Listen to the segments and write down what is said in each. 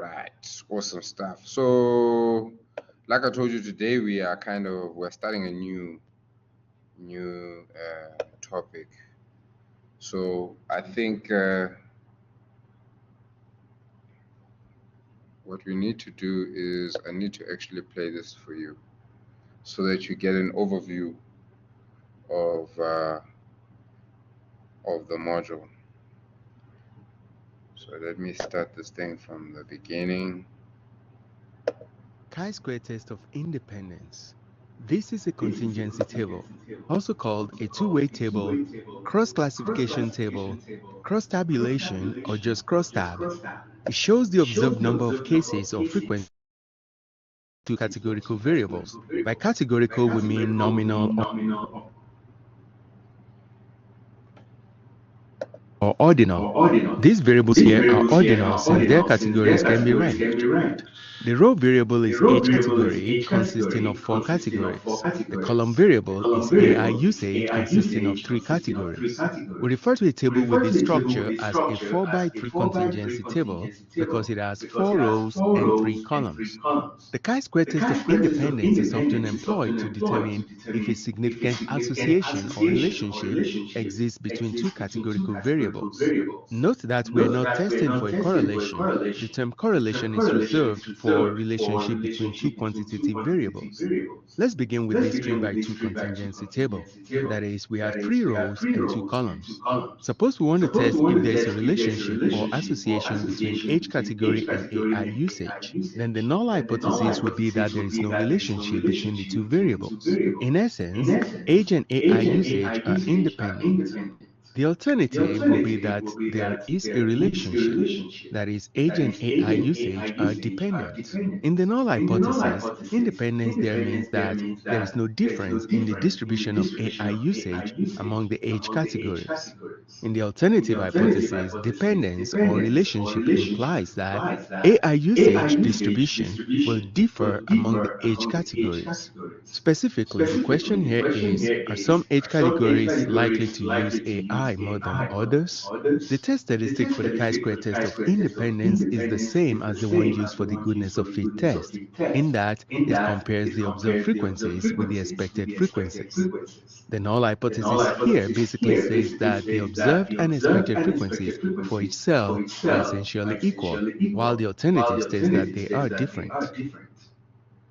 Right, awesome stuff. So, like I told you today, we're starting a new topic. So I think what we need to do is I need to actually play this for you so that you get an overview of uh, of the module. So let me start this thing from the beginning. Chi-square test of independence. This is a contingency table, also called a two-way table, cross-classification table, cross-tabulation, or just cross-tab. It shows the observed number of cases or frequency to categorical variables. By categorical, we mean nominal or ordinal. These variables here are ordinal since their categories can be ranked. The row variable is age category consisting of 4 categories. The column variable is AI usage consisting of 3 categories. We refer to a table with this structure as a 4 by 3 contingency table because it has 4 rows and 3 columns. The chi-square test of independence is often employed to determine if a significant association or relationship exists between two categorical variables. Note that we are not testing for a correlation. The term correlation is reserved for relationship between two quantitative variables. Let's begin with this 3 by 2 contingency table. That is, we have 3 rows and 2 columns. Suppose we want to test if there is a relationship or association between age category and AI usage. Then the null hypothesis would be that there is no relationship between the two variables. In essence, age and AI usage are independent. The alternative will be that there is a relationship, that is, age and AI usage are dependent. In the null hypothesis, independence there means that there is no difference in the distribution of AI usage among the age categories. In the alternative hypothesis, dependence or relationship implies that AI usage distribution will differ among the age categories. Specifically, the question here is, are some age categories likely to use AI more than others? The test statistic for the chi-square test of independence is the same as the one used for the goodness of fit test, in that it compares the observed frequencies with the expected frequencies. The null hypothesis here basically says that the observed and expected frequencies for each cell are essentially equal, while the alternative states that they are different.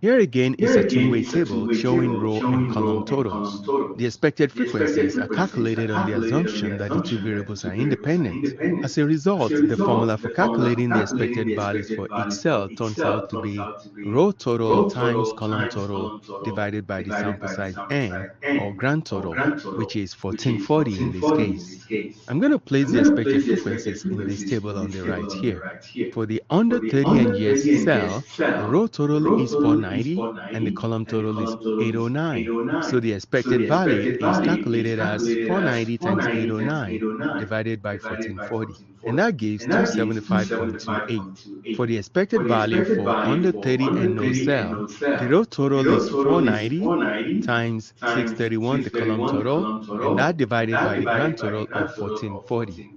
Here again is a two-way table showing row and column totals. The expected frequencies are calculated on the assumption that the two variables are independent. As a result, the formula for calculating the expected values for each cell turns out to be row total times column total divided by the sample size n, or grand total, which is 1440 in this case. I'm going to place the expected frequencies in this table on the right here. For the under 30 and years cell, the row total is 490 and the column total is 809. So the expected value is calculated as 490 times 809 divided by 1440, and that gives 275.28. For the expected value for under 30 and no cell, the row total is 490 times 631, the column total, and that divided by the grand total of 1440.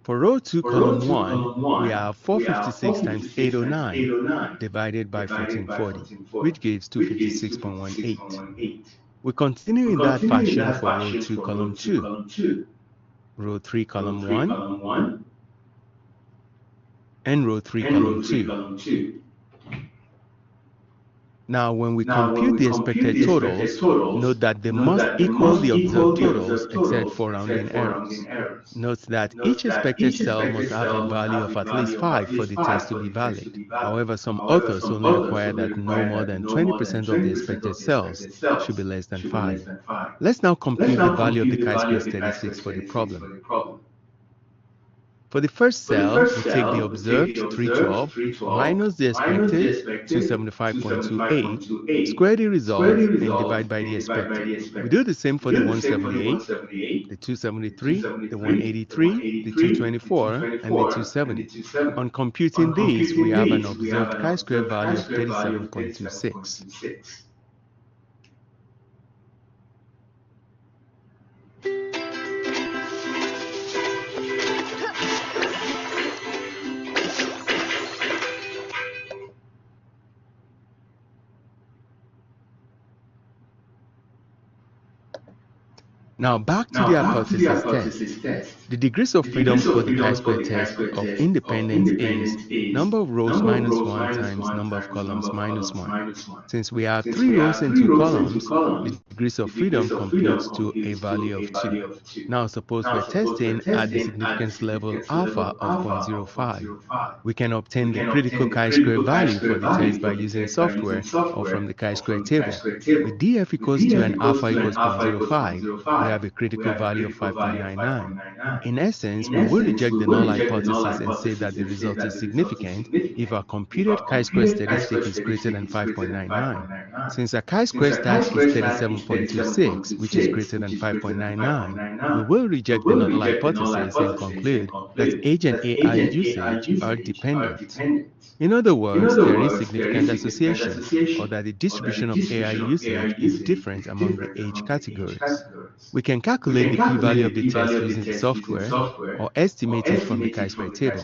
For row 2, column 1, we have 456 times 809 divided by 1440, which gives 256.18. We continue in that fashion for row 2, column 2, row 3, column 1, and row 3, column 2. Now, when we compute the expected totals, note that they must equal the observed totals except for rounding errors. Note that each expected cell must have a value of at least 5 for the test to be valid. However, some authors only require that no more than 20% of the expected cells should be less than 5. Let's now compute the value of the chi-square statistics for the problem. For the first cell, we take the observed 312 minus the expected 275.28, square the result, and divide by the expected. We do the same for the 178, the 273, the 183, the 224, and the 270. On computing these, we have an observed chi-square value of 37.26. Now back to the hypothesis test. The degrees of freedom for the chi-square test of independence is number of rows minus 1 times number of columns minus 1. Since we have 3 rows and 2 columns, the degrees of freedom computes to a value of 2. Now suppose we're testing at the significance level alpha of 0.05. We can obtain the critical chi-square value for the test by using software or from the chi-square table. With df equals 2 and alpha equals 0.05, we have a critical value of 5.99. In essence, we will reject the null hypothesis and say that the result is significant if our computed chi-square steady state is greater than 5.99. Since our chi-square stat is 37.26, which is greater than 5.99, we will reject the null hypothesis and conclude that age and AI usage are dependent. In other words, there is significant association, or that the distribution of AI usage is different among the age categories. We can calculate the p-value of the test using the software, or estimate it from the chi-square table.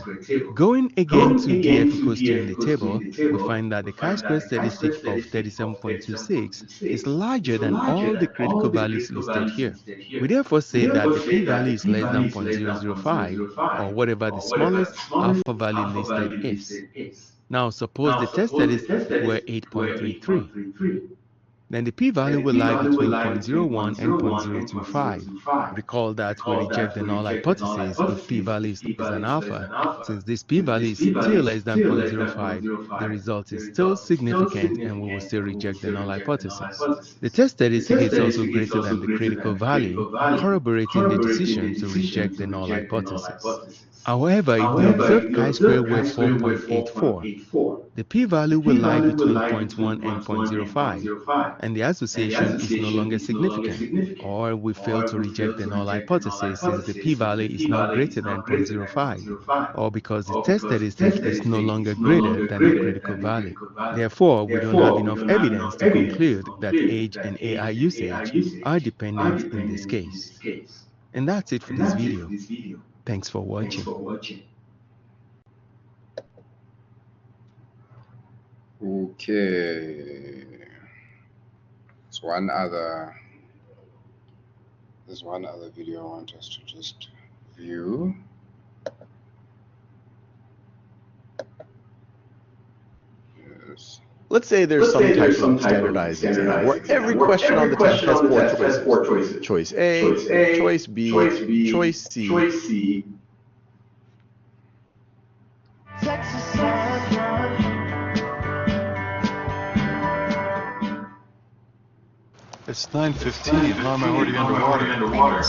Going again to df equals 2 in the table, we find that the chi-square steady state of 37.26 is larger than all the critical values listed here. We therefore say that the p-value is less than 0.005, or whatever the smallest alpha value listed is. Now suppose the test steady state were 8.33. Then the p-value will lie between 0.01 and 0.025. Recall that we reject the null hypothesis if p-value is less than alpha. Since this p-value is still less than 0.05, the result is still significant and we will still reject the null hypothesis. The test steady state is also greater than the critical value, corroborating the decision to reject the null hypothesis. However, if the observed chi-square were 4.84, the p-value will lie between 0.1 and 0.05, and the association is no longer significant, or we fail to reject the null hypothesis since the p-value is now greater than 0.05, or because the test steady state is no longer greater than the critical value. Therefore, we don't have enough evidence to conclude that age and AI usage are dependent in this case. And that's it for this video. Thanks for watching. Okay. There's one other video I want us to just view. Yes. Let's say there's some type of standardized exam where every question on the test has 4 choices. Choice A, choice B, choice C. It's 9:15. How am I already underwater?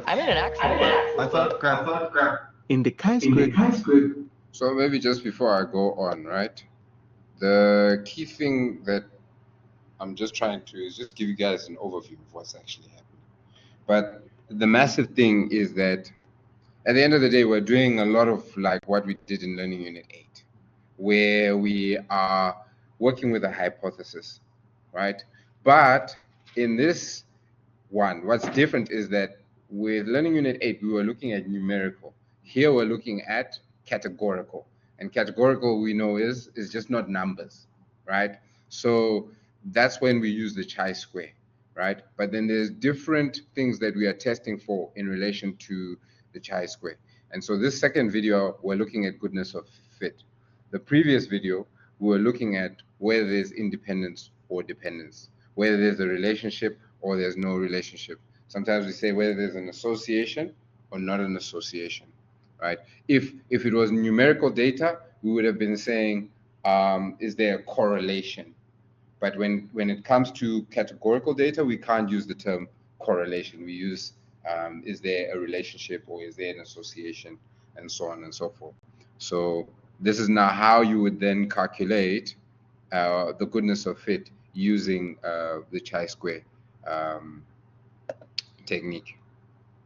I'm in an actual boat. I thought In the chi-square. So maybe just before I go on, right? The key thing that I'm just trying to is just give you guys an overview of what's actually happening. But the massive thing is that at the end of the day, we're doing a lot of like what we did in Learning Unit 8, where we are working with a hypothesis, right? But in this one, what's different is that with Learning Unit 8, we were looking at numerical. Here we're looking at categorical. And categorical, we know, is just not numbers, right? So that's when we use the chi-square, right? But then there's different things that we are testing for in relation to the chi-square. And so this second video, we're looking at goodness of fit. The previous video, we were looking at whether there's independence or dependence, whether there's a relationship or there's no relationship. Sometimes we say whether there's an association or not an association, right? If it was numerical data, we would have been saying, is there a correlation? But when it comes to categorical data, we can't use the term correlation. We use, is there a relationship or is there an association, and so on and so forth. So this is now how you would then calculate the goodness of fit using the chi-square technique.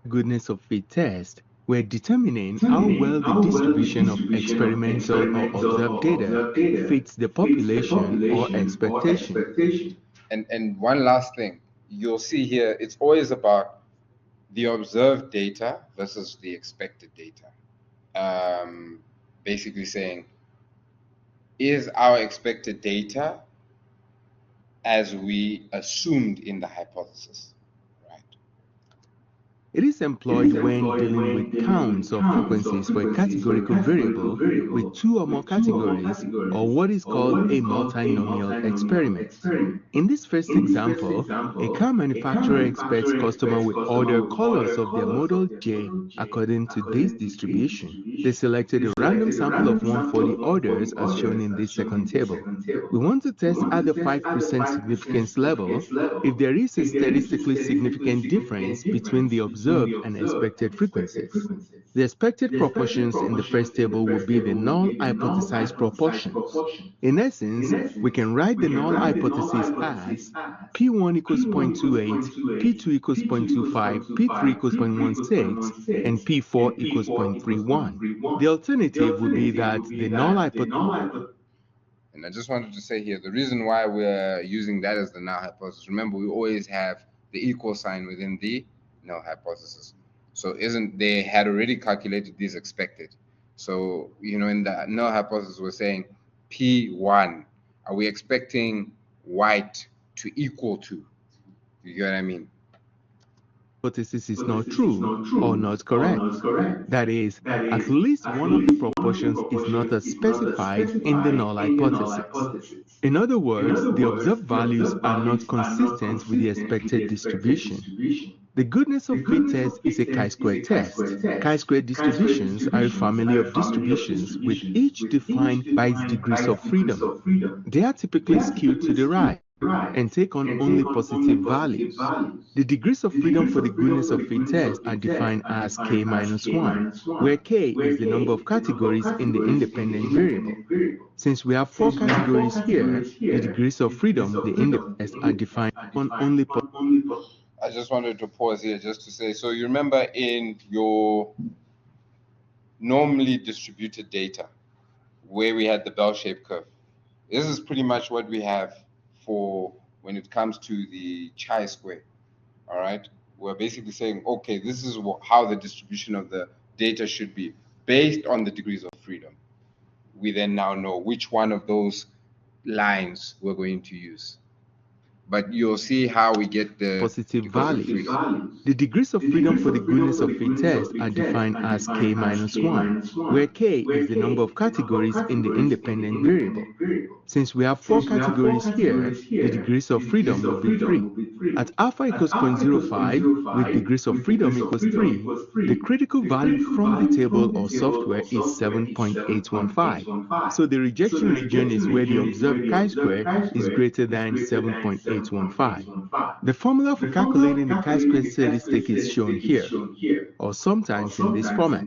Goodness of fit test, we're determining how well the distribution of experimental or observed data fits the population or expectation. And one last thing, you'll see here, it's always about the observed data versus the expected data. Basically saying, is our expected data as we assumed in the hypothesis, right? It is employed when dealing with counts of frequencies for a categorical variable with two or more categories, or what is called a multinomial experiment. In this first example, a car manufacturer expects customers will order colors of their Model J according to this distribution. They selected a random sample of 140 orders as shown in this second table. We want to test at the 5% significance level if there is a statistically significant difference between the observed and expected frequencies. The expected proportions in the first table will be the null hypothesized proportions. In essence, we can write the null hypothesis as P1 equals 0.28, P2 equals 0.25, P3 equals 0.16, and P4 equals 0.31. The alternative would be that the null hypothesis. And I just wanted to say here, the reason why we're using that as the null hypothesis, remember, we always have the equal sign within the null hypothesis. So they had already calculated these expected. So, in the null hypothesis, we're saying P1, are we expecting white to equal to? You get what I mean? Hypothesis is not true or not correct. That is, at least one of the proportions is not as specified in the null hypothesis. In other words, the observed values are not consistent with the expected distribution. The goodness of fit test is a chi-square test. Chi-square distributions are a family of distributions with each defined by its degrees of freedom. They are typically skewed to the right and take on only positive values. The degrees of freedom for the goodness of fit test are defined as k minus 1, where k is the number of categories in the independent variable. Since we have 4 categories here, the degrees of freedom of the independent tests are defined on only positive. I just wanted to pause here just to say, so you remember in your normally distributed data where we had the bell-shaped curve, this is pretty much what we have for when it comes to the chi-square. All right, we're basically saying, okay, this is how the distribution of the data should be based on the degrees of freedom. We then now know which one of those lines we're going to use. But you'll see how we get the positive values. The degrees of freedom for the goodness of fit test are defined as k minus 1, where k is the number of categories in the independent variable. Since we have 4 categories here, the degrees of freedom will be 3. At alpha equals 0.05, with degrees of freedom equals 3, the critical value from the table or software is 7.815. So the rejection region is where the observed chi-square is greater than 7.815. The formula for calculating the chi-square statistic is shown here, or sometimes in this format,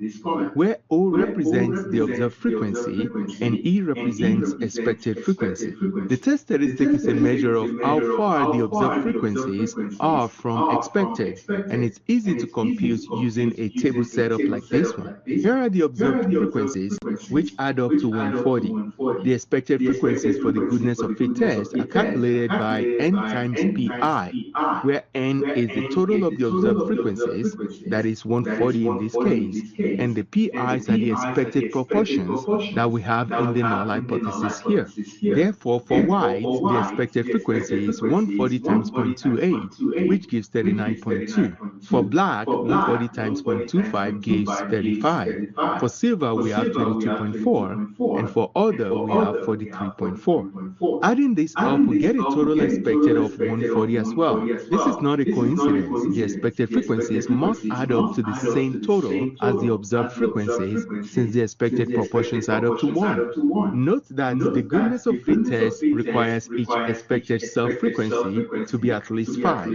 where O represents the observed frequency and E represents expected frequency. The test statistic is a measure of how far the observed frequencies are from expected, and it's easy to compute using a table setup like this one. Here are the observed frequencies, which add up to 140. The expected frequencies for the goodness of fit test are calculated by n times pi, where n is the total of the observed frequencies, that is 140 in this case, and the pi's are the expected proportions that we have in the null hypothesis here. Therefore, for white, the expected frequency is 140 times 0.28, which gives 39.2. For black, 140 times 0.25 gives 35. For silver, we have 22.4, and for other, we have 43.4. Adding this up, we get a total expected of 140 as well. This is not a coincidence. The expected frequencies must add up to the same total as the observed frequencies, since the expected proportions add up to 1. Note that the goodness of fit test requires each expected self-frequency to be at least 5.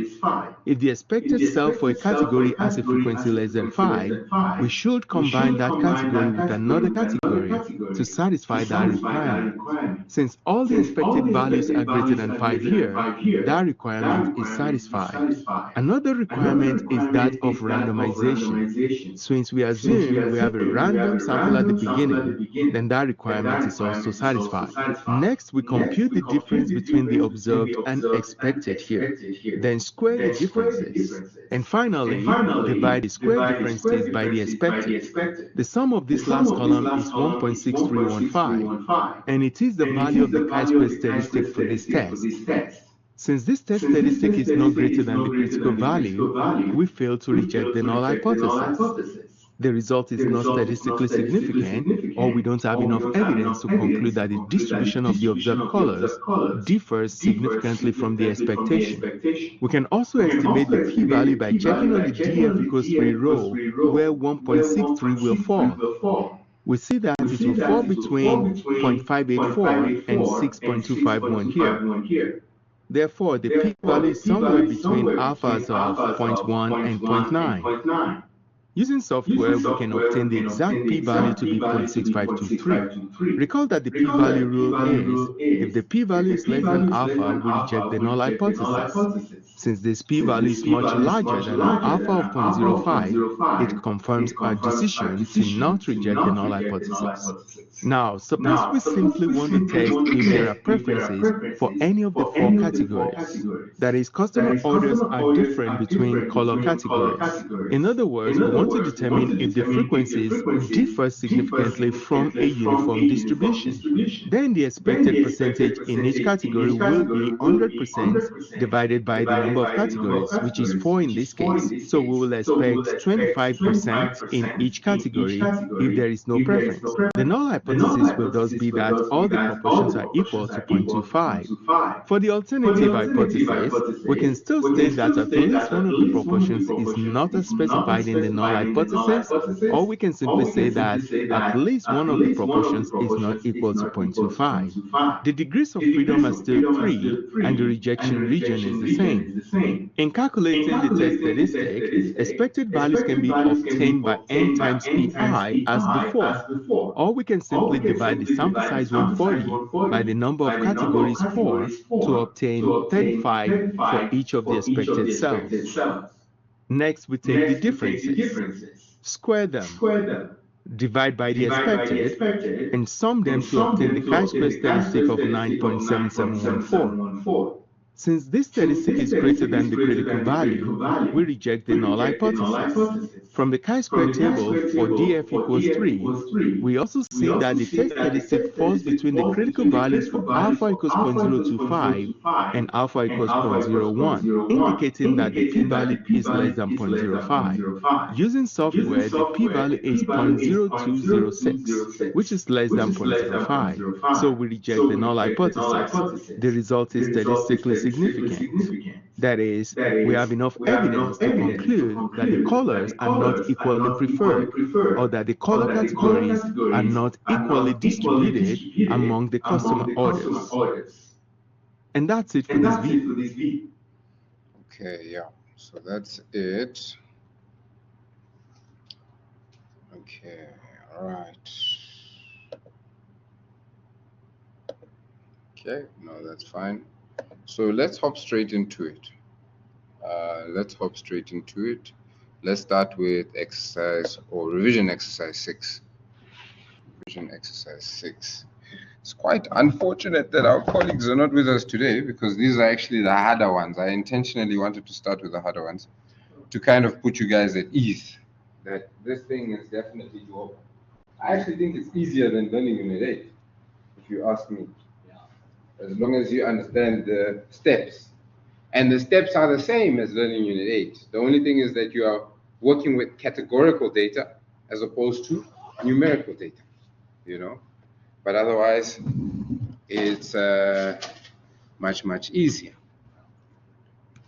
If the expected self for a category has a frequency less than 5, we should combine that category with another category to satisfy that requirement. Since all the expected values are greater than 5 here, that requirement is satisfied. Another requirement is that of randomization. Since we assume we have a random sample at the beginning, then that requirement is also satisfied. Next, we compute the difference between the observed and expected here, then square the differences, and finally, divide the square differences by the expected. The sum of this last column is 1.6315, and it is the value of the chi-square statistic for this test. Since this test statistic is not greater than the critical value, we fail to reject the null hypothesis. The result is not statistically significant, or we don't have enough evidence to conclude that the distribution of the observed colors differs significantly from the expectation. We can also estimate the p-value by checking on the df equals 3 row, where 1.63 will fall. We see that it will fall between 0.584 and 6.251 here. Therefore, the p-value is somewhere between alphas of 0.1 and 0.9. Using software, we can obtain the exact p-value to be 0.6523. Recall that the p-value rule is, if the p-value is less than alpha, we reject the null hypothesis. Since this p-value is much larger than an alpha of 0.05, it confirms our decision to not reject the null hypothesis. Now, suppose we simply want to test if there are preferences for any of the 4 categories. That is, customer orders are different between color categories. In other words, we want to determine if the frequencies differ significantly from a uniform distribution. Then the expected percentage in each category will be 100% divided by the number of categories, which is 4 in this case. So we will expect 25% in each category if there is no preference. The null hypothesis will thus be that all the proportions are equal to 0.25. For the alternative hypothesis, we can still state that at least one of the proportions is not as specified in the null hypothesis, or we can simply say that at least one of the proportions is not equal to 0.25. The degrees of freedom are still 3, and the rejection region is the same. In calculating the test statistic, expected values can be obtained by n times pi as before, or we can simply divide the sample size 140 by the number of categories 4 to obtain 35 for each of the expected cells. Next, we take the differences, square them, divide by the expected, and sum them to obtain the chi-square statistic of 9.7714. Since this statistic is greater than the critical value, we reject the null hypothesis. From the chi-square table for df equals 3, we also see that the test statistic falls between the critical values for alpha equals 0.025 and alpha equals 0.01, indicating that the p-value is less than 0.05. Using software, the p-value is 0.0206, which is less than 0.05. So we reject the null hypothesis. The result is statistically significant. That is, we have enough evidence to conclude that the colors are not equally preferred, or that the color categories are not equally distributed among the customer orders. And that's it for this video. Okay, yeah, so that's it. Okay, all right. Okay, no, that's fine. So let's hop straight into it. Let's start with exercise or revision exercise 6. Revision exercise 6. It's quite unfortunate that our colleagues are not with us today, because these are actually the harder ones. I intentionally wanted to start with the harder ones to kind of put you guys at ease that this thing is definitely doable. I actually think it's easier than learning Unit 8, if you ask me. As long as you understand the steps. And the steps are the same as learning Unit 8. The only thing is that you are working with categorical data as opposed to numerical data, you know. But otherwise, it's much, much easier.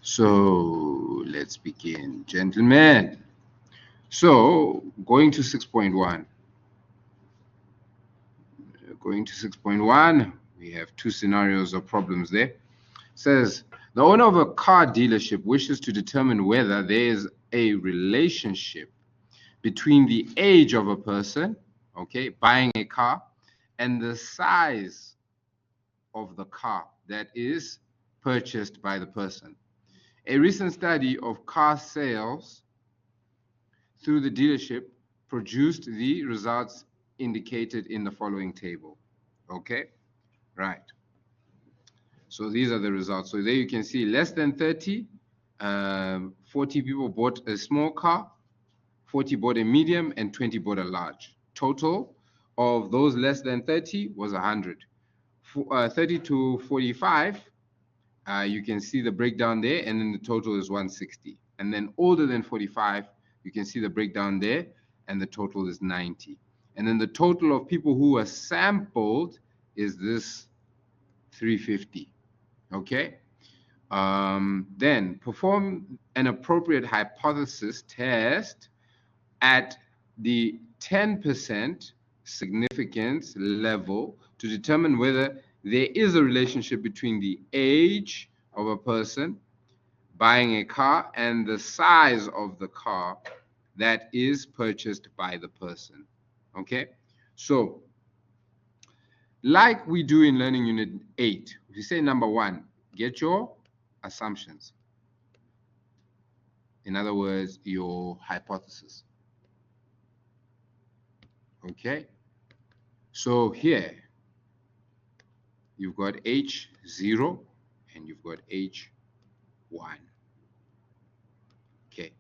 So let's begin, gentlemen. So going to 6.1. We have 2 scenarios or problems there. It says, the owner of a car dealership wishes to determine whether there is a relationship between the age of a person, okay, buying a car, and the size of the car that is purchased by the person. A recent study of car sales through the dealership produced the results indicated in the following table. Okay, right. So these are the results. So there you can see less than 30, 40 people bought a small car, 40 bought a medium, and 20 bought a large. Total of those less than 30 was 100. 30 to 45, you can see the breakdown there, and then the total is 160. And then older than 45, you can see the breakdown there, and the total is 90. And then the total of people who were sampled is this 350. Okay? Then perform an appropriate hypothesis test at the 10% significance level to determine whether there is a relationship between the age of a person buying a car and the size of the car that is purchased by the person. Okay? So, like we do in Learning Unit 8, we say number 1, get your assumptions. In other words, your hypothesis. Okay? So here, you've got H0 and you've got H1. Okay.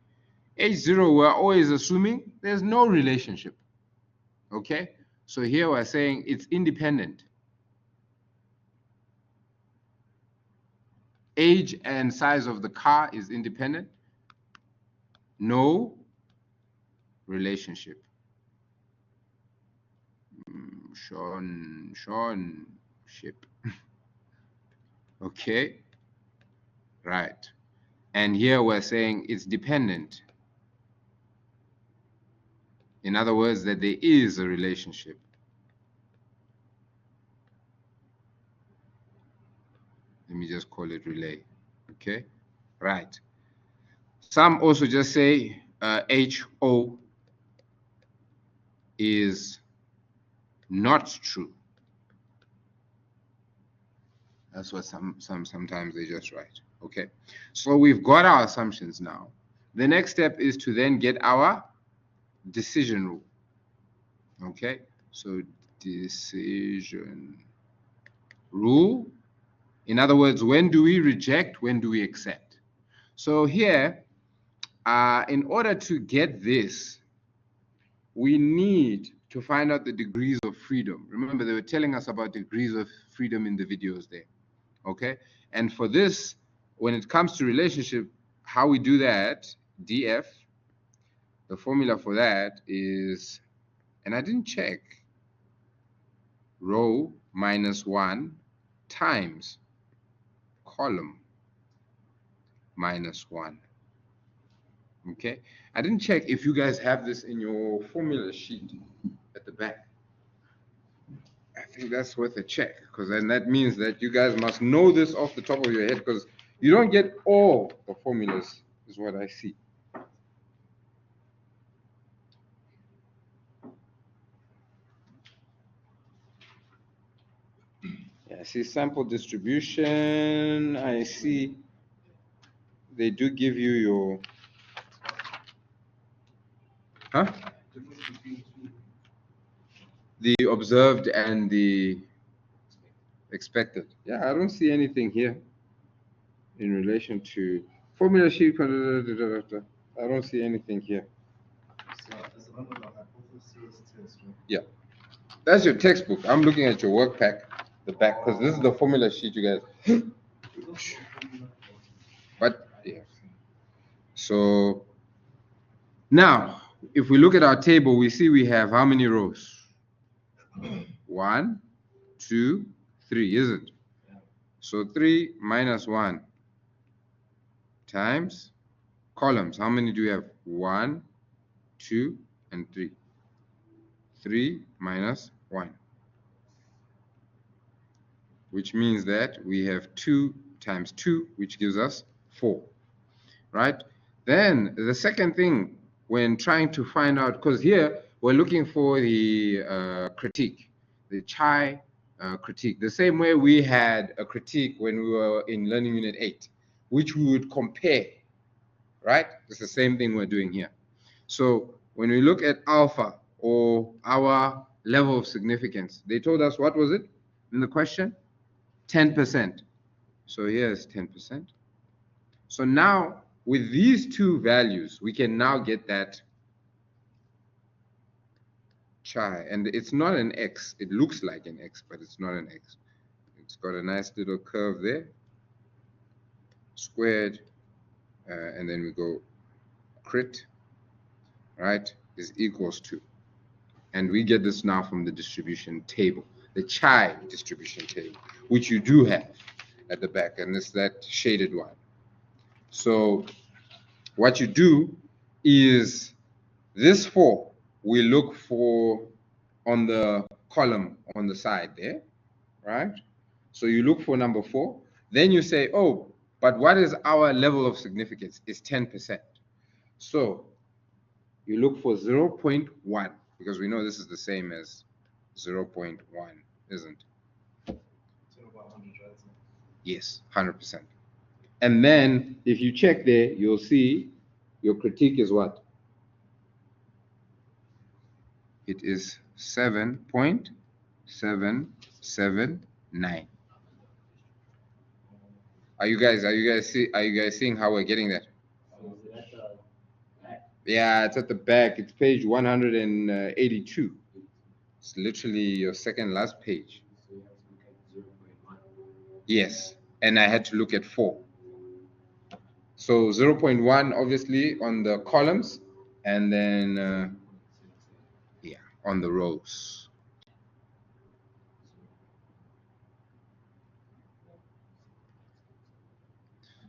H0, we're always assuming there's no relationship. Okay? So here we're saying it's independent. Age and size of the car is independent. No relationship. Sean ship. Okay. Right. And here we're saying it's dependent. In other words, that there is a relationship. Let me just call it relay. Okay. Right. Some also just say HO is not true. That's what sometimes they just write. Okay. So we've got our assumptions now. The next step is to then get our decision rule. Okay. So decision rule. In other words, when do we reject? When do we accept? So here, in order to get this, we need to find out the degrees of freedom. Remember, they were telling us about degrees of freedom in the videos there. Okay? And for this, when it comes to relationship, how we do that, DF, the formula for that is, and I didn't check, row minus 1 times column minus 1. Okay, I didn't check if you guys have this in your formula sheet at the back. I think that's worth a check, because then that means that you guys must know this off the top of your head, because you don't get all the formulas, is what I see. Yeah, I see sample distribution. I see they do give you your, huh? The observed and the expected. Yeah, I don't see anything here in relation to formula sheet. I don't see anything here. Yeah, that's your textbook. I'm looking at your work pack, the back, because this is the formula sheet, you guys. But yeah. So now, if we look at our table, we see we have how many rows? 1, 2, 3, is it? So 3 minus 1 times columns. How many do we have? 1, 2, and 3. 3 minus 1. Which means that we have 2 times 2, which gives us 4. Right? Then the second thing, when trying to find out, because here we're looking for the critique, the chai critique, the same way we had a critique when we were in Learning Unit 8, which we would compare, right? It's the same thing we're doing here. So when we look at alpha, or our level of significance, they told us, what was it in the question? 10%. So here's 10%. So now, with these two values, we can now get that chai. And it's not an X. It looks like an X, but it's not an X. It's got a nice little curve there. squared, and then we go crit, right, is equals to, and we get this now from the distribution table, the chi distribution table, which you do have at the back, and it's that shaded one. So what you do is this 4, we look for on the column on the side there, right? So you look for number 4, then you say, oh, but what is our level of significance? It's 10%. So you look for 0.1, because we know this is the same as 0.1, isn't it? Yes, 100%. And then if you check there, you'll see your critique is what? It is 7.779. Are you guys seeing how we're getting that? Yeah, it's at the back. It's page 182. It's literally your second last page. Yes, and I had to look at 4. So 0.1 obviously on the columns, and then yeah, on the rows.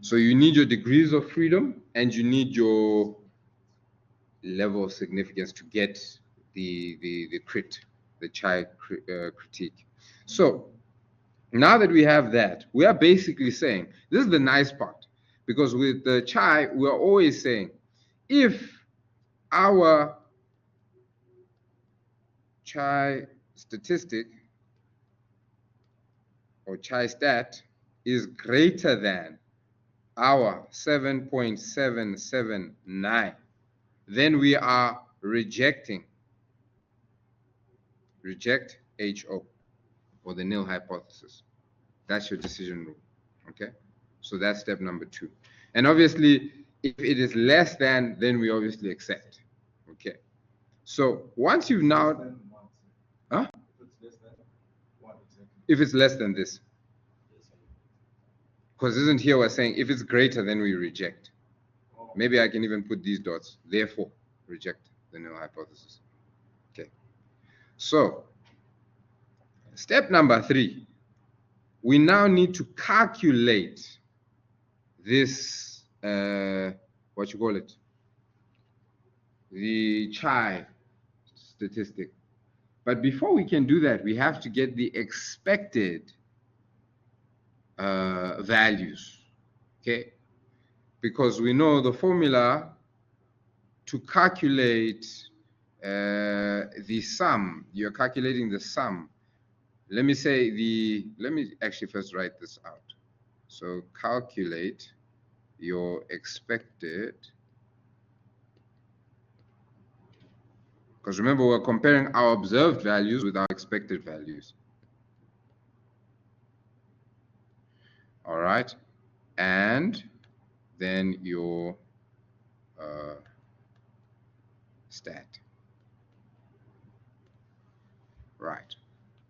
So you need your degrees of freedom and you need your level of significance to get the crit, the chi critique. So now that we have that, we are basically saying, this is the nice part, because with the chi, we're always saying, if our chi statistic or chi stat is greater than our 7.779, then we are reject HO, or the nil hypothesis. That's your decision rule, okay? So that's step number 2. And obviously, if it is less than, then we obviously accept, okay? So once you've now, huh? If it's less than this. Because isn't here we're saying if it's greater, then we reject. Maybe I can even put these dots, therefore reject the null hypothesis. Okay. So step number 3, we now need to calculate this, what you call it, the chi statistic. But before we can do that, we have to get the expected values, okay? Because we know the formula to calculate the sum, you're calculating the sum. Let me actually first write this out. So calculate your expected, because remember we're comparing our observed values with our expected values. All right, and then your stat. Right,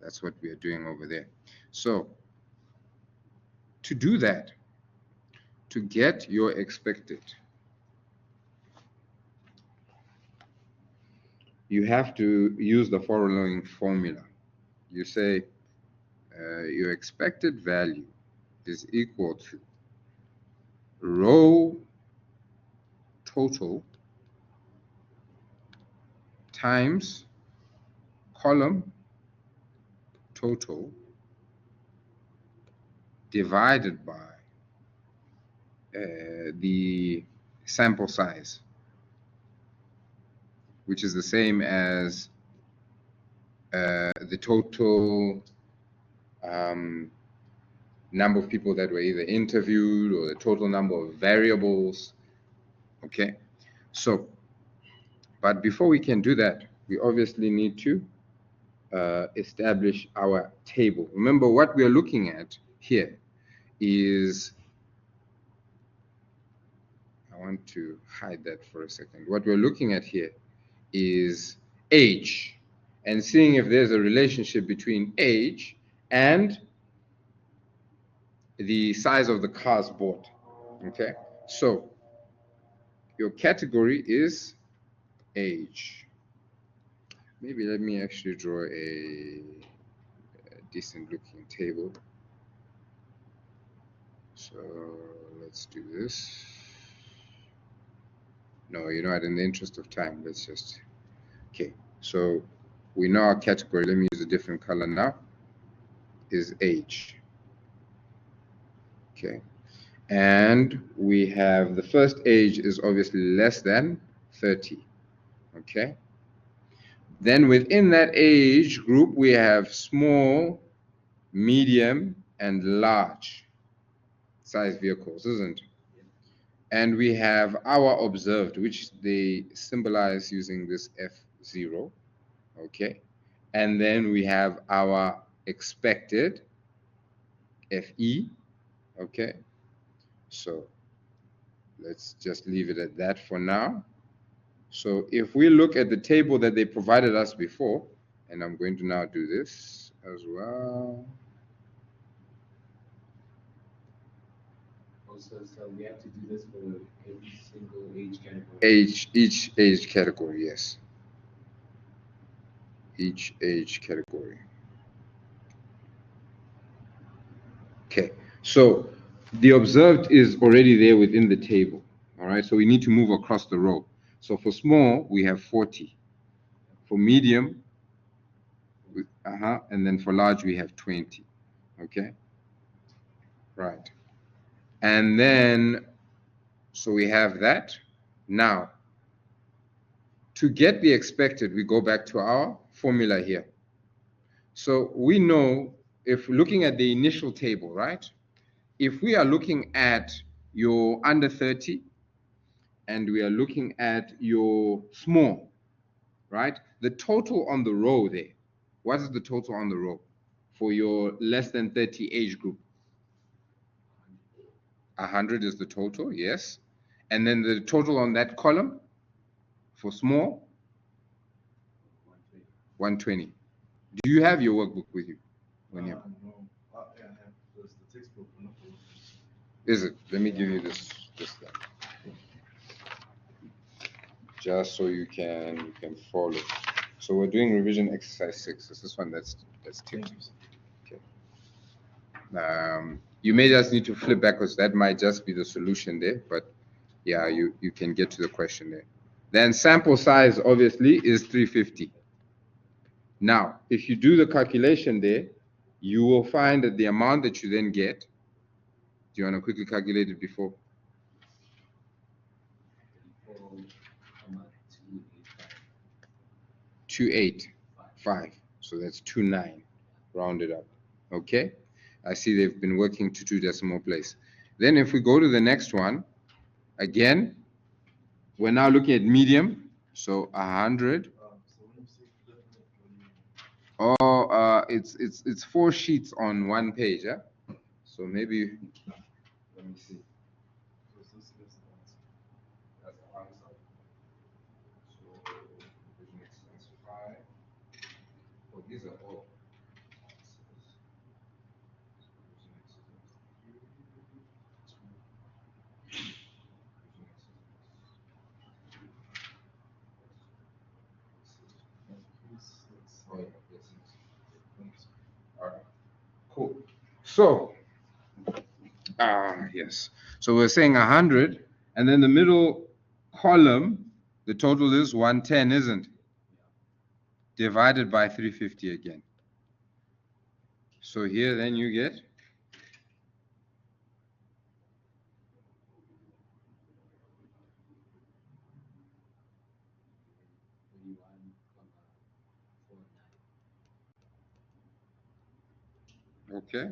that's what we are doing over there. So to do that, to get your expected, you have to use the following formula. You say your expected value is equal to row total times column total divided by the sample size, which is the same as the total number of people that were either interviewed or the total number of variables. Okay, so but before we can do that, we obviously need to establish our table. Remember, what we are looking at here is, I want to hide that for a second. What we're looking at here is age, and seeing if there's a relationship between age and the size of the cars bought. Okay, so your category is age. Maybe let me actually draw a decent looking table. So let's do this. No, you know what, in the interest of time, let's just, okay. So we know our category, let me use a different color now, is age. Okay, and we have the first age is obviously less than 30. Okay, then within that age group we have small, medium, and large size vehicles, isn't it? And we have our observed, which they symbolize using this F0. Okay, and then we have our expected, FE. Okay, so let's just leave it at that for now. So if we look at the table that they provided us before, and I'm going to now do this as well. Also, so we have to do this for every single age category. Each age category, yes. Each age category. Okay, so the observed is already there within the table. All right, so we need to move across the row. So for small, we have 40. For medium, and then for large, we have 20. Okay, right. And then, so we have that. Now, to get the expected, we go back to our formula here. So we know, if looking at the initial table, right? If we are looking at your under 30 and we are looking at your small, right? The total on the row there, what is the total on the row for your less than 30 age group? 100 is the total, yes. And then the total on that column for small? 120. Do you have your workbook with you? When you... No. Yeah, I have just the textbook. Is it? Let me give you this thing. Just so you can follow. So we're doing revision exercise 6. This is one that's ticked. Okay. You may just need to flip backwards. That might just be the solution there, but yeah, you can get to the question there. Then sample size obviously is 350. Now, if you do the calculation there, you will find that the amount that you then get, do you want to quickly calculate it before? 285. So that's 29, rounded up. Okay, I see they've been working to 2 decimal place. Then if we go to the next one, again, we're now looking at medium. So 100. Oh, it's 4 sheets on 1 page. Yeah. So maybe let me see. That's the answer. So division exercise 5. Oh, these are all. Oh, yeah, yes. All right, cool. So, yes. So we're saying 100, and then the middle column, the total is 110, isn't it? Divided by 350 again. So here then you get okay.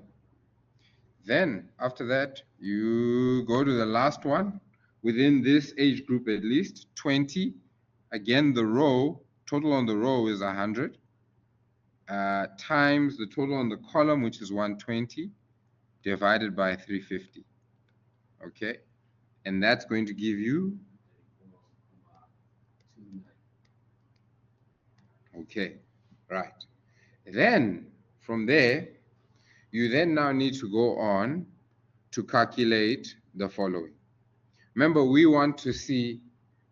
Then after that, you go to the last one within this age group, at least 20. Again, the row total on the row is 100 times the total on the column, which is 120, divided by 350. Okay, and that's going to give you. Okay, right. Then from there, you then now need to go on to calculate the following. Remember, we want to see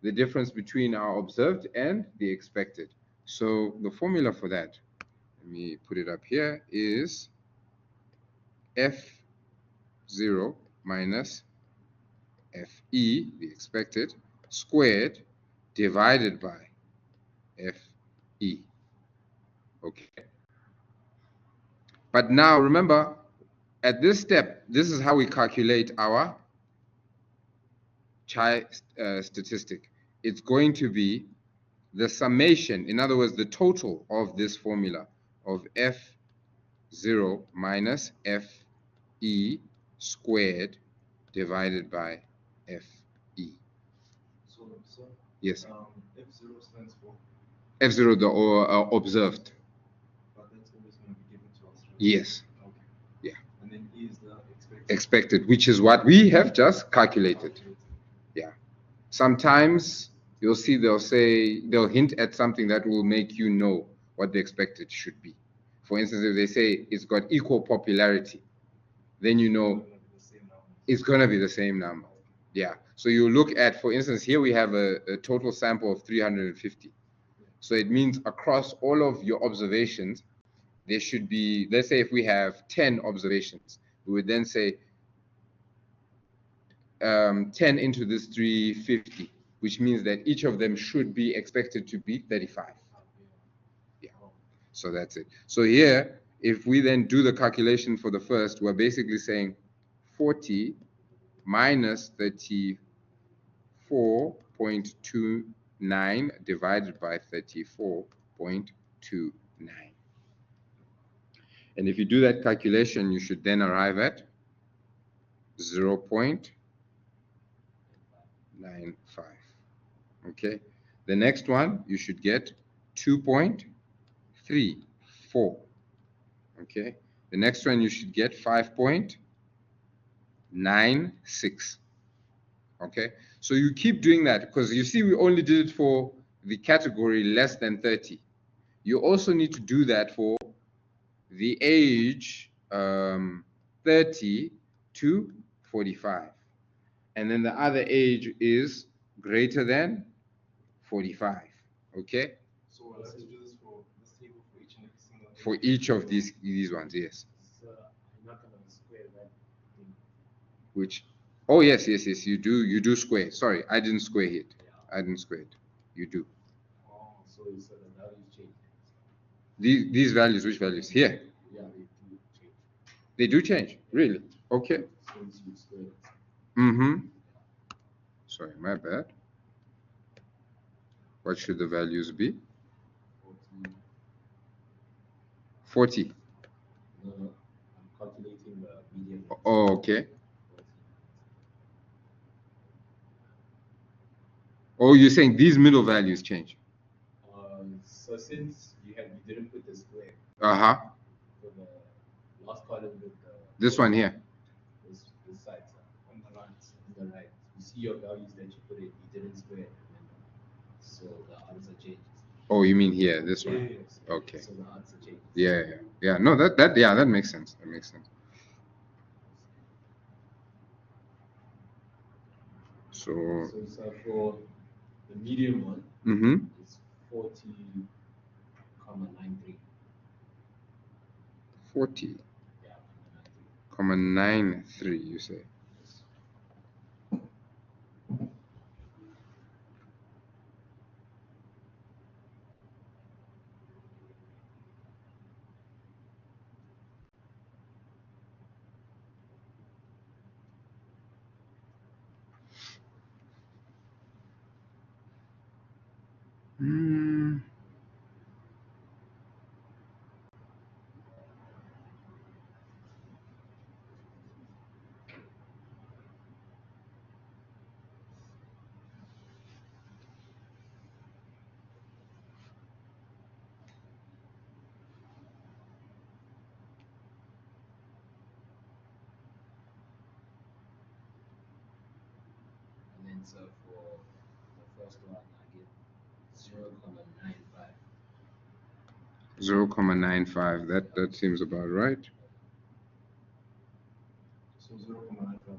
the difference between our observed and the expected. So the formula for that, let me put it up here, is F0 minus Fe, the expected, squared divided by Fe. Okay. But now remember, at this step, this is how we calculate our chi statistic. It's going to be the summation, in other words, the total of this formula of F0 minus Fe squared divided by Fe. So Yes. F0 stands for? F0, the observed. But that's always going to be given to us, right? Yes. Okay. Yeah. And then E is the expected. Expected, which is what we have just calculated. Yeah. Sometimes you'll see they'll hint at something that will make you know what the expected should be. For instance, if they say it's got equal popularity, then you know it's going to be the same number. Yeah. So you look at, for instance, here we have a total sample of 350. So it means across all of your observations, there should be, let's say if we have 10 observations, we would then say 10 into this 350, which means that each of them should be expected to be 35. Yeah, so that's it. So here, if we then do the calculation for the first, we're basically saying 40 minus 34.29 divided by 34.29. And if you do that calculation, you should then arrive at 0.95. Okay. The next one, you should get 2.34. Okay. The next one, you should get 5.96. Okay. So you keep doing that because you see we only did it for the category less than 30. You also need to do that for the age 30 to 45. And then the other age is greater than 45. Okay? So we'll have to do this for this table for each and every single age. For each of these ones, yes. So I'm not going to square that thing. Which, oh yes, you do square. Sorry, I didn't square it. I didn't square it. You do. Oh, so the values change. These values, which values? Here. Yeah, they do change. They do change. Really? Okay. Since you square it. Mm-hmm. Sorry, my bad. What should the values be? 40. No, I'm calculating the median. Oh, okay. Oh, you're saying these middle values change? So since you didn't put the square. Uh-huh. For the last column with the. This one here. This side, on the right. You see your values that you put in. You didn't square it. So the answer changes. Oh, you mean here, this one? Yes. Okay. So the answer changes. Yeah. No, that makes sense. That makes sense. So for the medium one, it's 40,93. 40,93, you say? And then so for the first one, I get 0.95. 0.95. That seems about right. So 0.95.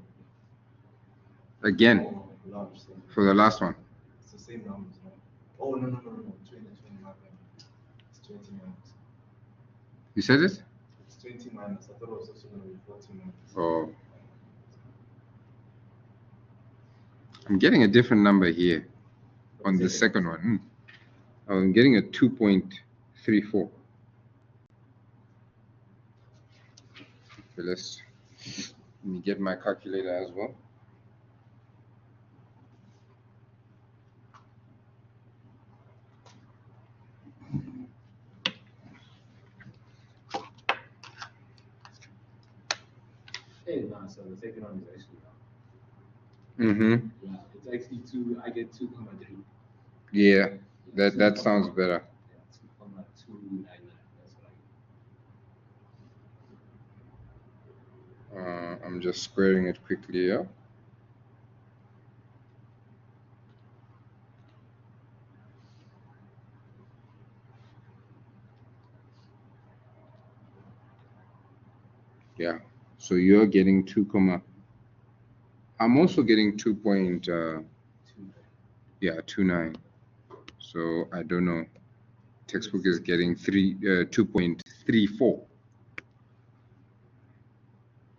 Again. large. So For the last one. it's the same numbers, right? Oh, no. 20, my bad. It's 20 minus. You said it? It's 20 minus. I thought it was also going to be 40 minus. Oh. I'm getting a different number here on the second one. I'm getting a 2.34. Okay, let me get my calculator as well. Hey, nah, so the second one is actually Mm-hmm. yeah, it's actually 2. I get 2.3. Yeah, that sounds better. Yeah, 2.299. That's what I get. I'm just squaring it quickly here. Yeah, so you're getting 2, I'm also getting 2.29. So I don't know. Textbook is getting 2.34.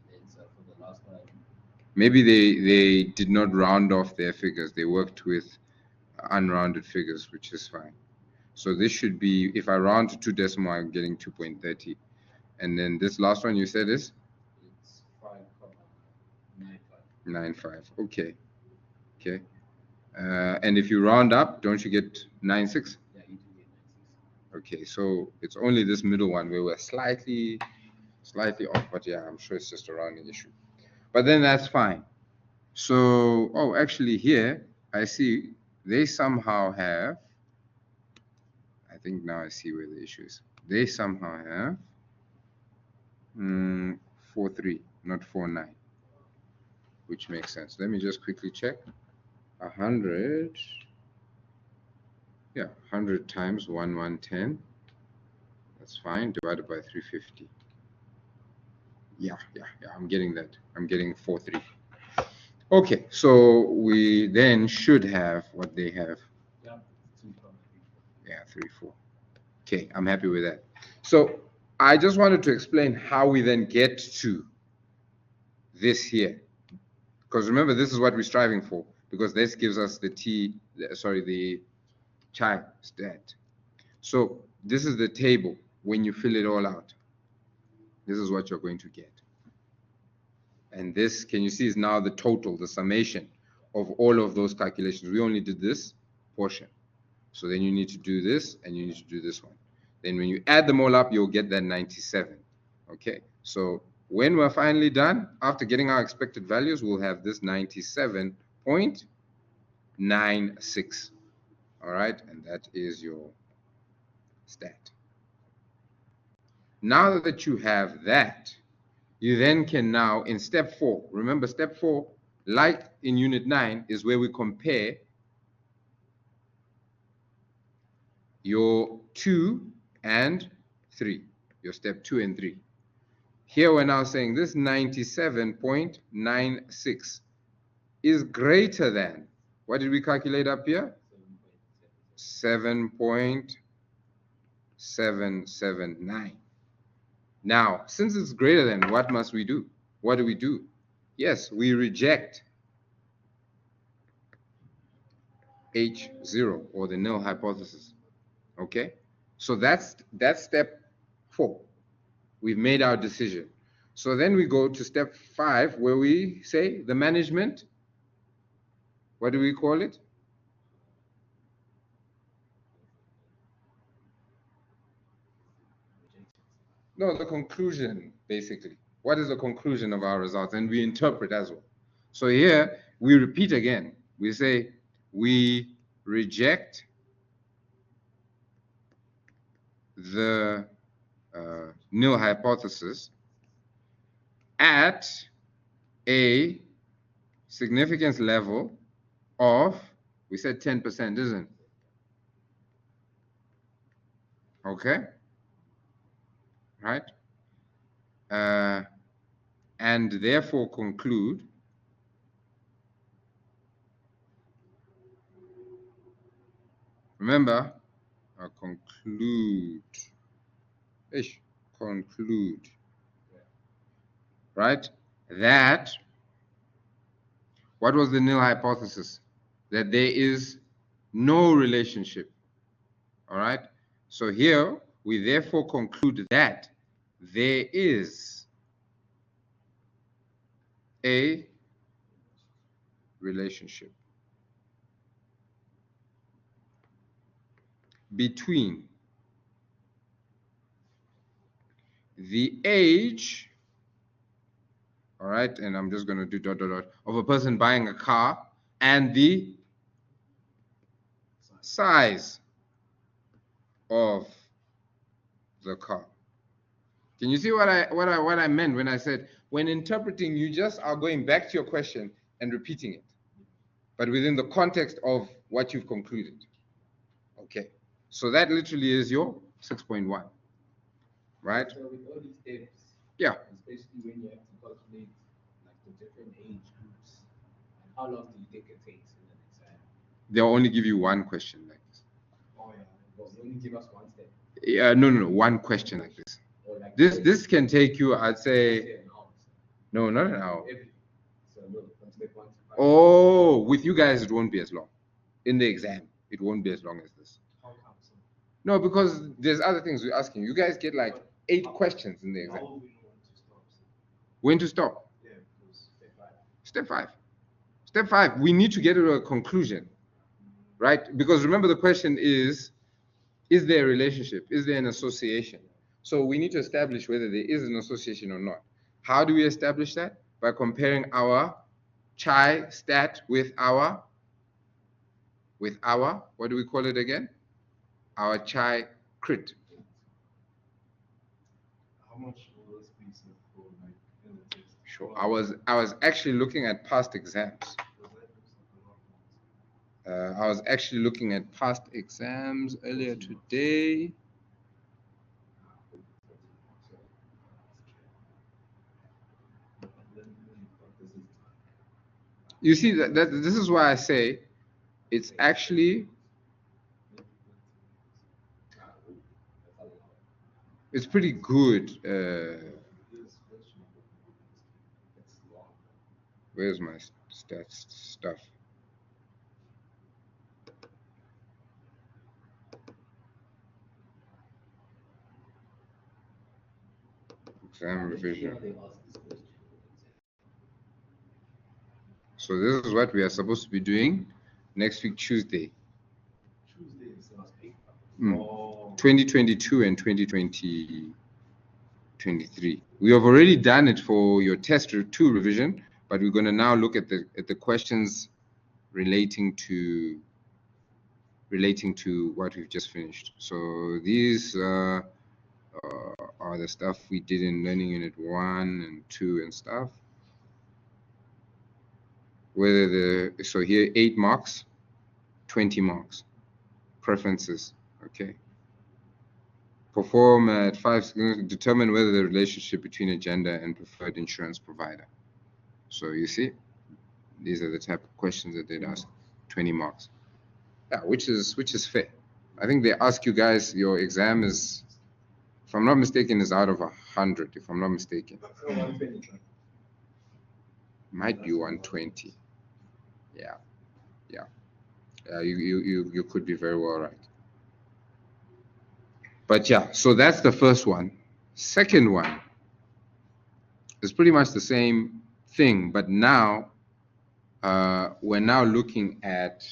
And so for the last one, Maybe they did not round off their figures. They worked with unrounded figures, which is fine. So this should be, if I round to 2 decimal, I'm getting 2.30. And then this last one you said is? it's 5.95. 95. Okay. Okay. And if you round up, don't you get 96? Yeah, you do get 96. Okay, so it's only this middle one where we're slightly off, but yeah, I'm sure it's just a rounding issue. But then that's fine. So, oh, actually here, I see they somehow have, I think now I see where the issue is. They somehow have 4.3, not 4.9, which makes sense. Let me just quickly check. 100, yeah, 100 times 110, that's fine, divided by 350. Yeah, I'm getting that. I'm getting 4.3. Okay, so we then should have what they have. Yeah, 2.34. Yeah, 3.4. Okay, I'm happy with that. So I just wanted to explain how we then get to this here. Because remember, this is what we're striving for, because this gives us the the chi stat. So this is the table when you fill it all out. This is what you're going to get. And this, can you see, is now the total, the summation of all of those calculations. We only did this portion. So then you need to do this, and you need to do this one. Then when you add them all up, you'll get that 97. Okay, so when we're finally done, after getting our expected values, we'll have this 97.96. All right, and that is your stat. Now that you have that, you then can now, in step 4, remember step 4, like in unit 9, is where we compare your 2 and 3, your step 2 and 3. Here we're now saying this 97.96 is greater than, what did we calculate up here? 7.779. Now, since it's greater than, what must we do? What do we do? Yes, we reject H0, or the null hypothesis. Okay, so that's step 4. We've made our decision. So then we go to step 5, where we say the management. What do we call it? No, the conclusion, basically. What is the conclusion of our results? And we interpret as well. So here we repeat again. We say we reject the null hypothesis at a significance level of, we said 10%, isn't it? Okay, right? And therefore conclude Remember, conclude. Conclude. Right? That, what was the nil hypothesis? That there is no relationship. All right? So here, we therefore conclude that there is a relationship between the age, all right, and I'm just going to do dot, dot, dot, of a person buying a car and the size of the car. Can you see what I meant when I said, when interpreting, you just are going back to your question and repeating it, but within the context of what you've concluded. Okay, so that literally is your 6.1, right? So with all these steps, Yeah. especially when you have to calculate like the different age groups, and how long do you think it takes in an exam? They'll only give you one question like this. Oh yeah, but they only give us one step. Yeah, no, one question like this. Or like This can take you, I'd say, an hour. no, not an hour. Everything. So look, from step 1 to 5. Oh, with you guys, it won't be as long. In the exam, it won't be as long as this. How come so? No, because there's other things we're asking. You guys get like 8 questions in the exam. How will we know when to stop? When to stop? Yeah, because step 5. Step 5. Step 5, we need to get to a conclusion, right? Because remember, the question is there a relationship? Is there an association? So we need to establish whether there is an association or not. How do we establish that? By comparing our chi stat with our, what do we call it again? Our chi crit. How much will this be for like in the test? Sure. I was actually looking at past exams. I was actually looking at past exams earlier today. You see, that this is why I say it's actually, it's pretty good. Where's my stats stuff? Exam revision. So this is what we are supposed to be doing next week, Tuesday. 2022 and 2023. We have already done it for your test 2 revision, but we're going to now look at the questions relating to what we've just finished. So these are the stuff we did in learning unit 1 and 2 and stuff. So here 8 marks, 20 marks. Preferences, okay. Perform at 5, determine whether the relationship between a gender and preferred insurance provider. So you see, these are the type of questions that they'd ask, 20 marks. Yeah, which is fair. I think they ask you guys, your exam is, if I'm not mistaken, is out of 100, if I'm not mistaken. Might be 120. Yeah. You could be very well right. But yeah, so that's the first one. Second one is pretty much the same thing, but now we're now looking at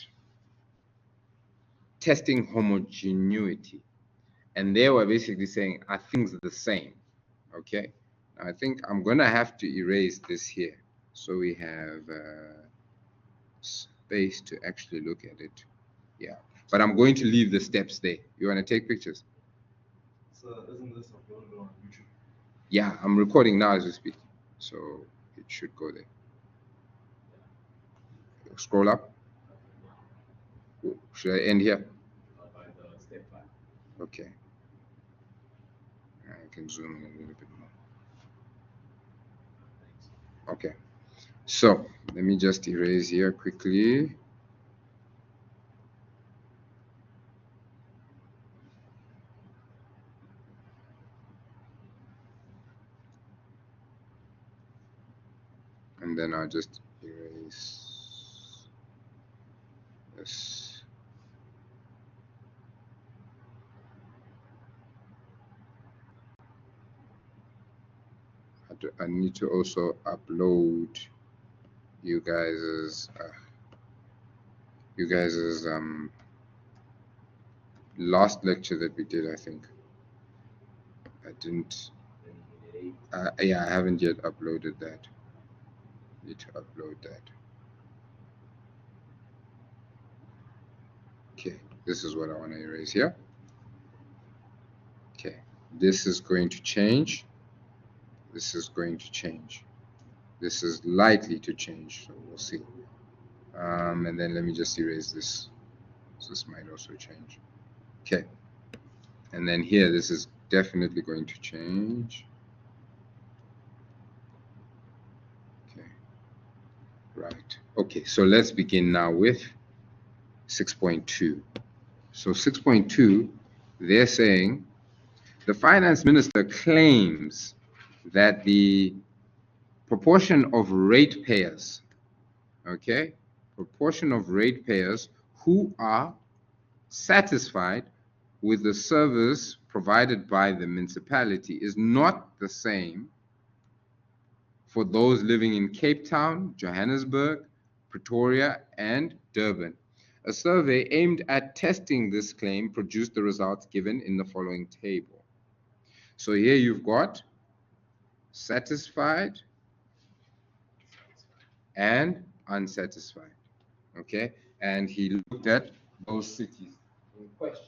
testing homogeneity. And there we're basically saying, are things the same? Okay. Now I think I'm going to have to erase this here, so we have space to actually look at it. Yeah. But I'm going to leave the steps there. You want to take pictures? So isn't this uploaded on YouTube? Yeah, I'm recording now as we speak, so it should go there. Scroll up. Should I end here? Step 5. Okay. I can zoom in a little bit more. Okay. So let me just erase here quickly. and then I'll just erase this. I need to also upload you guys's last lecture that we did. I think I didn't. Yeah, I haven't yet uploaded that. Need to upload that. Okay, this is what I want to erase here. Okay, this is going to change. This is going to change. This is likely to change, so we'll see. And then let me just erase this. So this might also change. Okay, and then here, this is definitely going to change. Okay, right. Okay, so let's begin now with 6.2. So 6.2, they're saying the finance minister claims that the proportion of ratepayers, okay, proportion of ratepayers who are satisfied with the service provided by the municipality is not the same for those living in Cape Town, Johannesburg, Pretoria, and Durban. A survey aimed at testing this claim produced the results given in the following table. So here you've got satisfied and unsatisfied, okay? And he looked at those cities in question.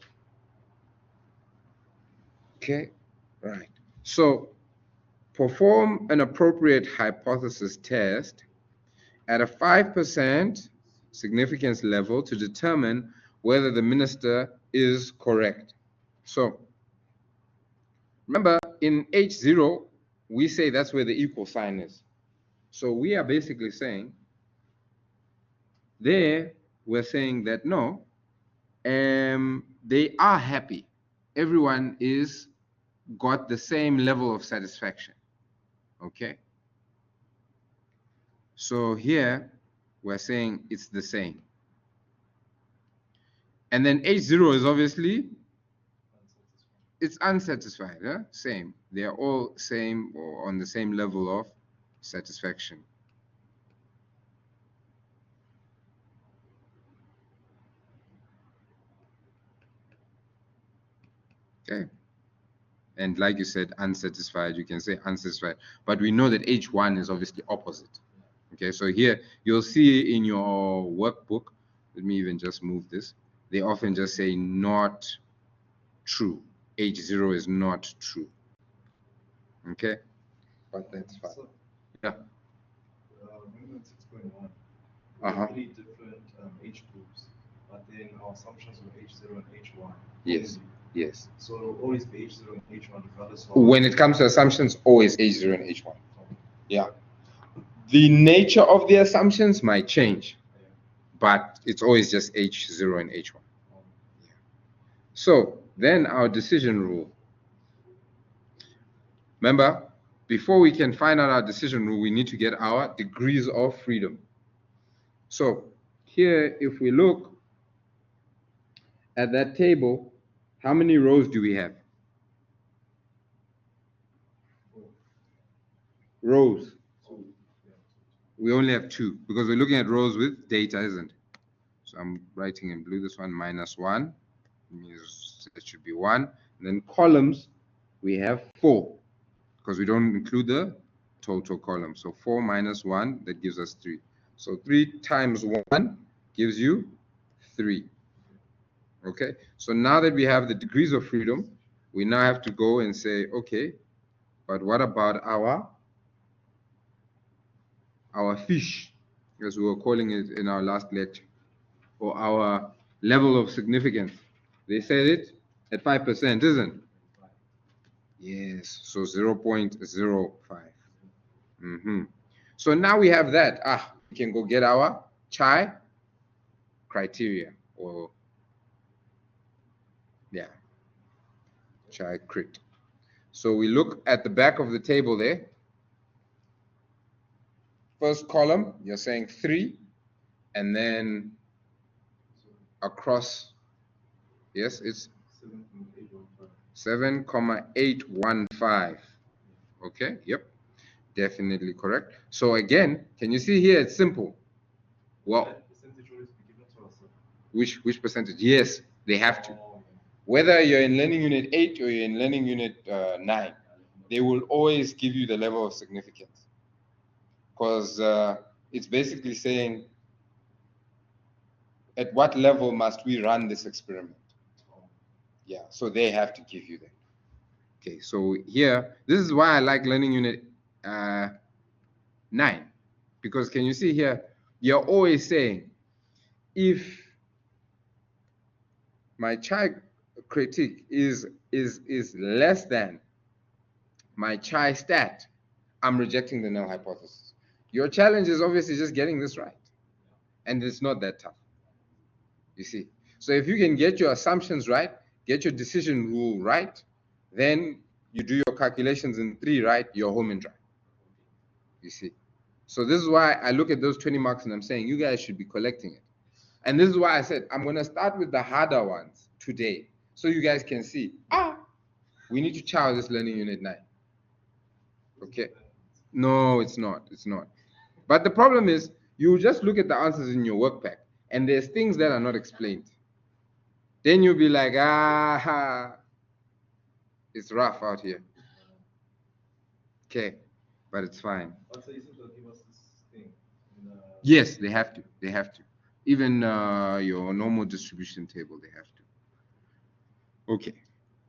Okay, right. So perform an appropriate hypothesis test at a 5% significance level to determine whether the minister is correct. So remember, in H0, we say that's where the equal sign is. So we are basically saying, there, we're saying that no, they are happy. Everyone is got the same level of satisfaction. Okay. So here we're saying it's the same. And then H0 is obviously it's unsatisfied. Huh? Same. They are all same or on the same level of satisfaction. Okay. And like you said, unsatisfied, you can say unsatisfied. But we know that H1 is obviously opposite. Okay, so here you'll see in your workbook, let me even just move this. They often just say not true. H0 is not true. Okay, but that's fine. So, Yeah. remember 6.1. Uh-huh. Three different age groups, but then our assumptions were H0 and H1. Yes. Only. Yes. So it'll always be H0 and H1 regardless of. When it comes to assumptions, always H0 and H1. Yeah. The nature of the assumptions might change, but it's always just H0 and H1. Yeah. So then our decision rule. Remember, before we can find out our decision rule, we need to get our degrees of freedom. So here, if we look at that table, how many rows do we have? Rows. We only have 2 because we're looking at rows with data, isn't it? So I'm writing in blue, this one -1 means it should be 1. And then columns, we have 4 because we don't include the total column. So 4 minus 1, that gives us 3. So 3 times 1 gives you 3. Okay, so now that we have the degrees of freedom, we now have to go and say, okay, but what about our fish, as we were calling it in our last lecture, or our level of significance? They said it at 5%, isn't it? Yes, so 0.05. So now we have that. We can go get our chai criteria, or yeah, chai crit. So we look at the back of the table there. first column, you're saying 3, and then across, yes, it's 7,815. Okay, yep, definitely correct. So again, can you see here? It's simple. Well, Percentage always be given to us. which percentage? Yes, they have to. Whether you're in learning unit 8 or you're in learning unit 9, they will always give you the level of significance, because it's basically saying at what level must we run this experiment. Yeah, so they have to give you that. Okay, so here, this is why I like learning unit 9, because can you see here, you're always saying, if my chi critique is less than my chi stat, I'm rejecting the null hypothesis. Your challenge is obviously just getting this right, and it's not that tough, you see. So if you can get your assumptions right, get your decision rule right, then you do your calculations in 3 right, you're home and dry, you see. So this is why I look at those 20 marks and I'm saying you guys should be collecting it. And this is why I said I'm going to start with the harder ones today, so you guys can see, we need to chow this learning unit 9. Okay. No, it's not. It's not. But the problem is, you just look at the answers in your work pack, and there's things that are not explained. Then you'll be like, it's rough out here. Okay, but it's fine. Also, you said they'll give us this thing. Yes, they have to. They have to. Even your normal distribution table, they have to. Okay.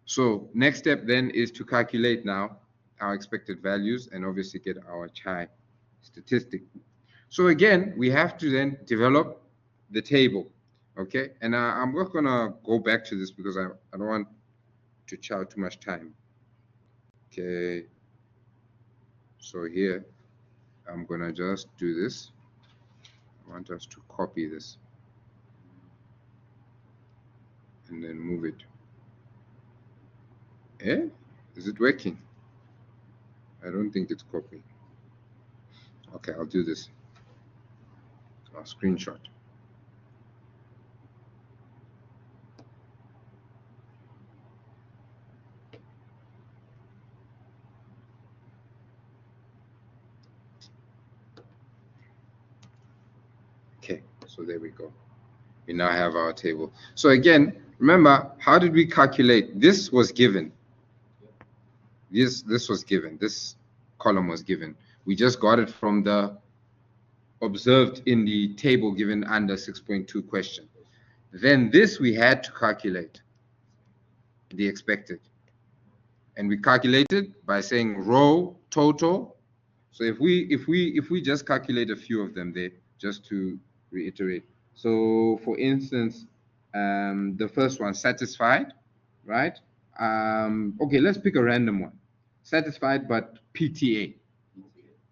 So next step then is to calculate now our expected values and obviously get our chi statistic. So again, we have to then develop the table, okay? And I'm not gonna go back to this because I don't want to chow too much time. Okay, so here, I'm gonna just do this. I want us to copy this and then move it. Eh? Is it working? I don't think it's copying. Okay, I'll do this. I'll screenshot. Okay, so there we go. We now have our table. So again, remember, how did we calculate? This was given. This was given. This column was given. We just got it from the observed in the table given under 6.2 question. Then this we had to calculate the expected. And we calculated by saying row total. So if we just calculate a few of them there, just to reiterate. So for instance, the first one, satisfied, right? Okay, let's pick a random one. Satisfied but PTA.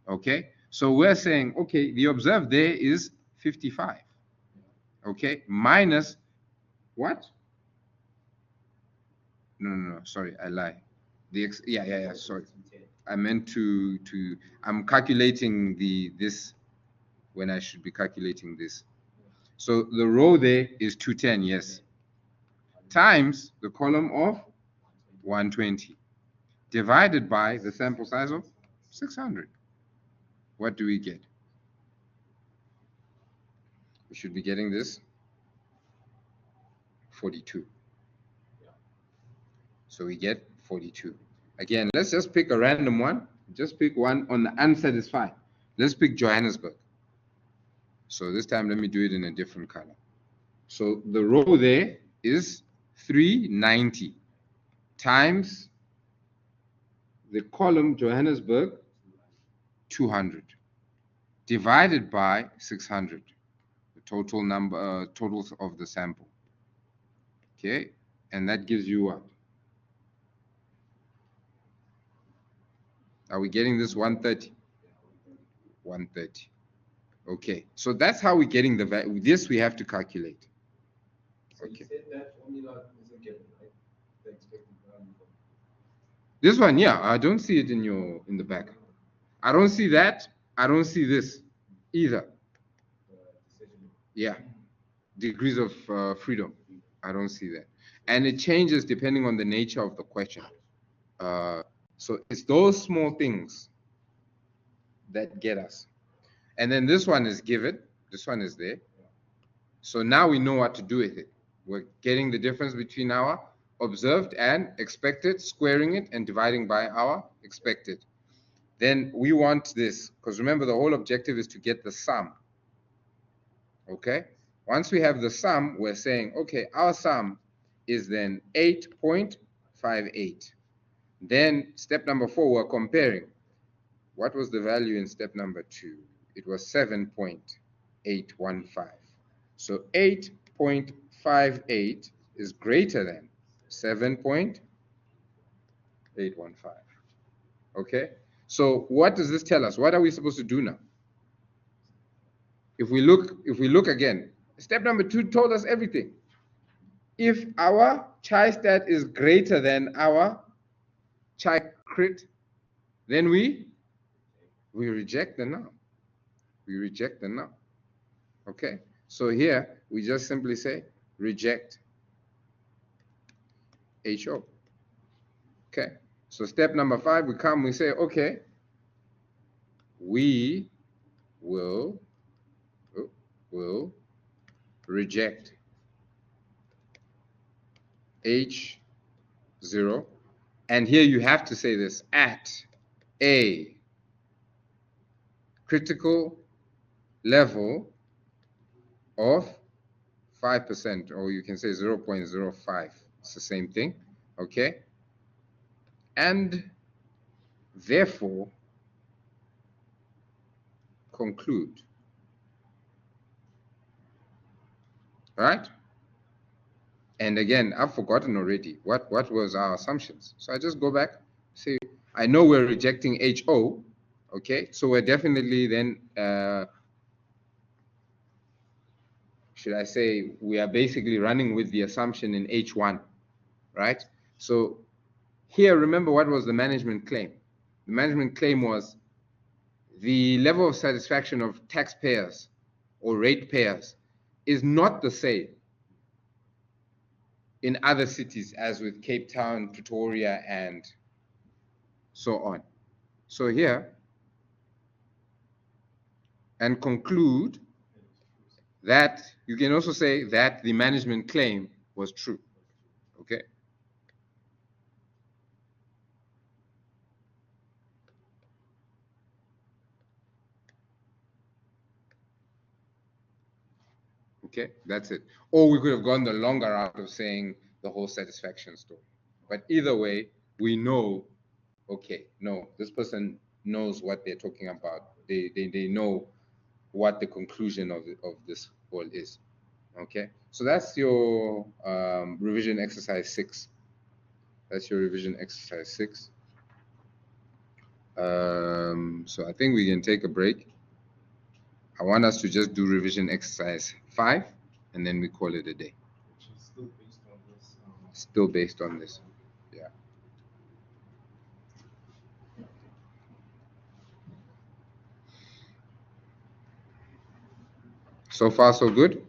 Okay, so we're saying, okay, the observed there is 55. Okay, minus what? No, sorry, I lie. Yeah, sorry. I meant to I'm calculating this when I should be calculating this. So the row there is 210, yes, times the column of 120, divided by the sample size of 600. What do we get? We should be getting this 42. So we get 42. Again, let's just pick a random one. Just pick one on the unsatisfied. Let's pick Johannesburg. So this time, let me do it in a different color. So the row there is 390 times the column Johannesburg 200 divided by 600, the total number totals of the sample. Okay, and that gives you what? Are we getting this 130? 130. Okay, so that's how we're getting the value. This we have to calculate. So okay. You said that formula isn't given, right? The expected value. This one, yeah, I don't see it in the back. I don't see that. I don't see this. Either. the decision. Yeah. Degrees of freedom. I don't see that. And it changes depending on the nature of the question. So it's those small things that get us. And then this one is given. This one is there. So now we know what to do with it. We're getting the difference between our observed and expected, squaring it and dividing by our expected. Then we want this, because remember the whole objective is to get the sum. Okay? Once we have the sum, we're saying, okay, our sum is then 8.58. Then step number 4, we're comparing. What was the value in step number 2? It was 7.815. So 8.58 is greater than 7.815. Okay? So what does this tell us? What are we supposed to do now? If we look again, step number 2 told us everything. If our chi-stat is greater than our chi-crit, then we reject the null. We reject the null. Okay? So here we just simply say reject HO. Okay? So step number 5, we say, okay, we will reject H0. And here you have to say this, at a critical level of 5%, or you can say 0.05. It's the same thing. Okay? And therefore conclude. Right? And again, I've forgotten already what was our assumptions. So I just go back, say, I know we're rejecting HO. Okay, so we're definitely then, should I say, we are basically running with the assumption in H1, right? So here, remember what was the management claim? The management claim was the level of satisfaction of taxpayers or ratepayers is not the same in other cities as with Cape Town, Pretoria, and so on. So here, and conclude that you can also say that the management claim was true. Okay? Okay, that's it. Or we could have gone the longer route of saying the whole satisfaction story. But either way, we know, okay, no, this person knows what they're talking about. They know what the conclusion of this whole is. Okay, so that's your revision exercise 6. That's your revision exercise 6. So I think we can take a break. I want us to just do revision exercise 5, and then we call it a day. Which is still based on this. Still based on this. Yeah. So far, so good?